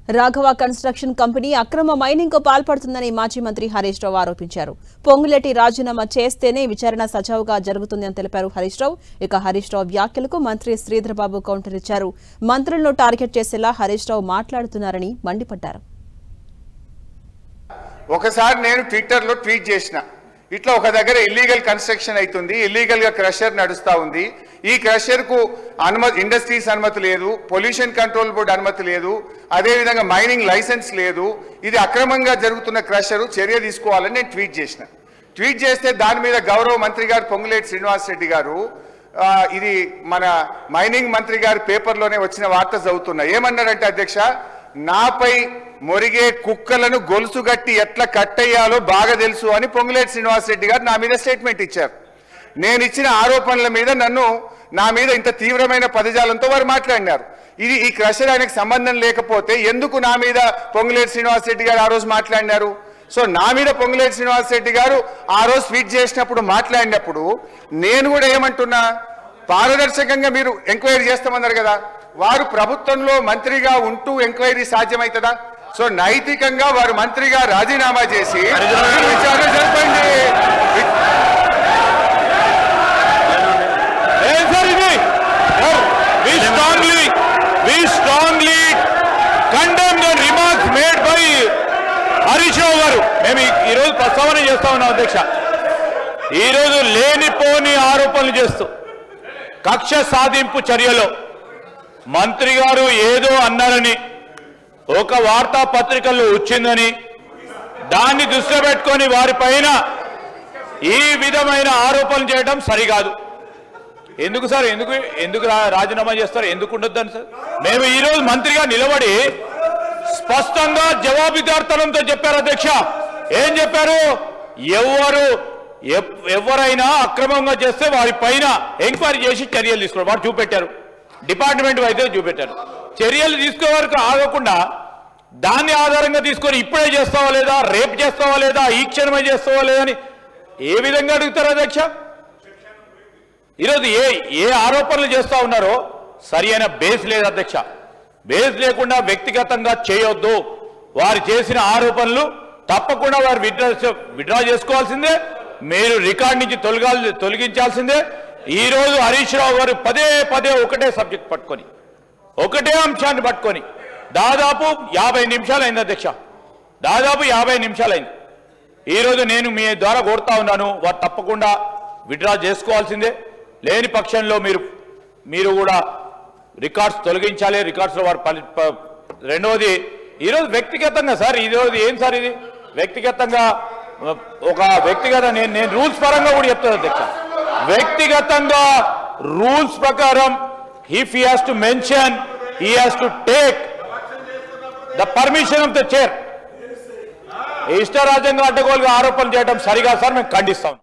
Raghava construction company అక్రమ mining కు పాల్పడుతుందని మాజీ మంత్రి హరీష్ రావు ఆరోపించారు. పొంగులేటి రాజీనామా చేస్తేనే విచారణ సజావుగా జరుగుతుందని తెలిపారు హరీష్ రావు. ఇక హరీష్ రావు వ్యాఖ్యలకు మంత్రి శ్రీధర్ బాబు కౌంటర్ ఇచ్చారు. మంత్రులను టార్గెట్ చేసేలా హరీష్ రావు మాట్లాడుతున్నారని మండిపడ్డారు. ఒకసారి నేను ట్విట్టర్ లో ట్వీట్ చేసిన, ఇట్లా ఒక దగ్గర ఇల్లీగల్ కన్స్ట్రక్షన్ అవుతుంది, ఇల్లీగల్ గా క్రషర్ నడుస్తూ ఉంది. ఈ క్రషర్ కు అనుమతి, ఇండస్ట్రీస్ అనుమతి లేదు, పొల్యూషన్ కంట్రోల్ బోర్డు అనుమతి లేదు, అదేవిధంగా మైనింగ్ లైసెన్స్ లేదు. ఇది అక్రమంగా జరుగుతున్న క్రషరు, చర్య తీసుకోవాలని నేను ట్వీట్ చేసిన. ట్వీట్ చేస్తే దాని మీద గౌరవ మంత్రి గారు పొంగులేటి శ్రీనివాసరెడ్డి గారు ఇది మన మైనింగ్ మంత్రి గారి పేపర్లోనే వచ్చిన వార్త చదువుతున్నా. ఏమన్నారంటే, అధ్యక్ష, నాపై మొరిగే కుక్కలను గొలుసుగట్టి ఎట్లా కట్టయ్యాలో బాగా తెలుసు అని పొంగులేటి శ్రీనివాసరెడ్డి గారు నా మీద స్టేట్మెంట్ ఇచ్చారు. నేను ఇచ్చిన ఆరోపణల మీద నా మీద ఇంత తీవ్రమైన పదజాలంతో వారు మాట్లాడినారు. ఈ క్రషర్ ఆయనకు సంబంధం లేకపోతే ఎందుకు నా మీద పొంగులేటి శ్రీనివాసరెడ్డి గారు ఆ రోజు మాట్లాడినారు? సో నా మీద పొంగులేటి శ్రీనివాసరెడ్డి గారు ఆ రోజు ట్వీట్ చేసినప్పుడు మాట్లాడినప్పుడు నేను కూడా ఏమంటున్నా, పారదర్శకంగా మీరు ఎంక్వైరీ చేస్తామన్నారు కదా, వారు ప్రభుత్వంలో మంత్రిగా ఉంటూ ఎంక్వైరీ సాధ్యమవుతుందా? సో నైతికంగా వారు మంత్రిగా రాజీనామా చేసి విచారణ జరపండి. We strongly condemn the remarks made by Harish Rao గారు. మేము ఈరోజు ప్రస్తావన చేస్తా ఉన్నాం అధ్యక్ష. ఈరోజు లేనిపోని ఆరోపణలు చేస్తూ కక్ష సాధింపు చర్యలో మంత్రి గారు ఏదో అన్నారని, ఒక వార్తాపత్రికల్లో వచ్చిందని దాన్ని దృష్టిలో పెట్టుకొని వారిపైన ఈ విధమైన ఆరోపణలు చేయడం సరికాదు. ఎందుకు సార్, ఎందుకు రాజీనామా చేస్తారు? ఎందుకు ఉండొద్దని సార్? మేము ఈరోజు మంత్రిగా నిలబడి స్పష్టంగా జవాబుదార్తనంతో చెప్పారు అధ్యక్ష. ఏం చెప్పారు? ఎవరైనా అక్రమంగా చేస్తే వారి పైన ఎంక్వైరీ చేసి చర్యలు తీసుకోవాలి. వారు చూపెట్టారు, డిపార్ట్మెంట్ అయితే చూపెట్టారు. చర్యలు తీసుకునే వరకు ఆగకుండా దాన్ని ఆధారంగా తీసుకొని ఇప్పుడే చేస్తావా లేదా, రేపు చేస్తావా లేదా, ఈ క్షణమే చేస్తావా లేదా అని ఏ విధంగా అడుగుతారు అధ్యక్ష? ఈరోజు ఏ ఆరోపణలు చేస్తా ఉన్నారో సరి అయిన బేస్ లేదు అధ్యక్ష. బేస్ లేకుండా వ్యక్తిగతంగా చేయొద్దు. వారు చేసిన ఆరోపణలు తప్పకుండా వారు విత్డ్రా చేసుకోవాల్సిందే. మీరు రికార్డు నుంచి తొలగించాల్సిందే. ఈరోజు హరీష్ రావు గారు పదే పదే ఒకటే సబ్జెక్ట్ పట్టుకొని, ఒకటే అంశాన్ని పట్టుకొని దాదాపు 50 నిమిషాలు అయింది అధ్యక్ష. దాదాపు 50 నిమిషాలు అయింది. ఈరోజు నేను మీ ద్వారా కోరుతా ఉన్నాను, వారు తప్పకుండా విత్డ్రా చేసుకోవాల్సిందే. లేని పక్షంలో మీరు కూడా రికార్డ్స్ తొలగించాలి. రికార్డ్స్లో వారు రెండవది, ఈరోజు వ్యక్తిగతంగా సార్, ఈరోజు ఏం సార్ ఇది వ్యక్తిగతంగా నేను రూల్స్ పరంగా కూడా చెప్తాను అధ్యక్ష. వ్యక్తిగతంగా రూల్స్ ప్రకారం if he has to mention, he has to take the permission of the chair. ఇష్ట రాజ్యంగా అడ్డగోలుగా ఆరోపణలు చేయడం సరిగా సార్, మేము ఖండిస్తాం.